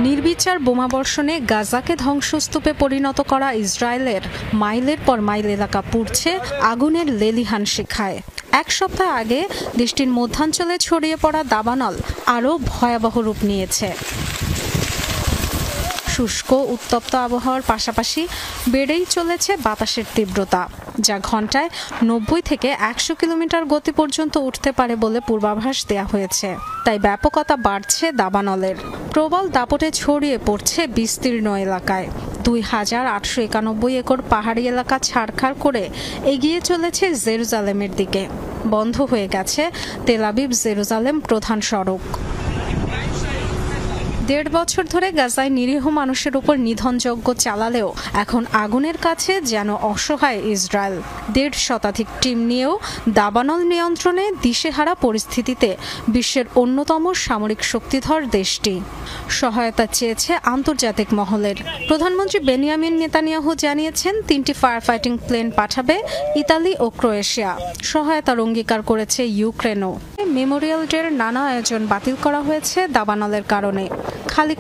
নির্বিচার বোমাবর্ষণে গাজাকে ধ্বংসস্তূপে পরিণত করা ইসরায়েলের মাইলের পর মাইল এলাকা পুড়ছে আগুনের লেলিহান শিখায়। এক সপ্তাহ আগে দেশটির মধ্যাঞ্চলে ছড়িয়ে পড়া দাবানল আরও ভয়াবহ রূপ নিয়েছে। শুষ্ক উত্তপ্ত আবহাওয়ার পাশাপাশি বেড়েই চলেছে বাতাসের তীব্রতা, যা ঘন্টায় 90 থেকে 100 কিলোমিটার গতি পর্যন্ত উঠতে পারে বলে পূর্বাভাস দেওয়া হয়েছে। তাই ব্যাপকতা বাড়ছে দাবানলের। প্রবল দাপটে ছড়িয়ে পড়ছে বিস্তীর্ণ এলাকায়। 2891 একর পাহাড়ি এলাকা ছাড়খাড় করে এগিয়ে চলেছে জেরুজালেমের দিকে। বন্ধ হয়ে গেছে তেল আবিব জেরুজালেম প্রধান সড়ক। 1.5 বছর ধরে গাজায় নিরীহ মানুষের উপর নিধনযজ্ঞ চালালেও এখন আগুনের কাছে যেন অসহায় ইসরায়েল। 1.5 শতাধিক টিম নিয়েও দাবানল নিয়ন্ত্রণে দিশেহারা পরিস্থিতিতে বিশ্বের অন্যতম সামরিক শক্তিধর দেশটি সহায়তা চেয়েছে আন্তর্জাতিক মহলের। প্রধানমন্ত্রী বেনিয়ামিন নেতানিয়াহু জানিয়েছেন 3টি ফায়ার ফাইটিং প্লেন পাঠাবে ইতালি ও ক্রোয়েশিয়া। সহায়তার অঙ্গীকার করেছে ইউক্রেনও। মেমোরিয়াল ডের নানা আয়োজন বাতিল করা হয়েছে দাবানলের কারণে। খালি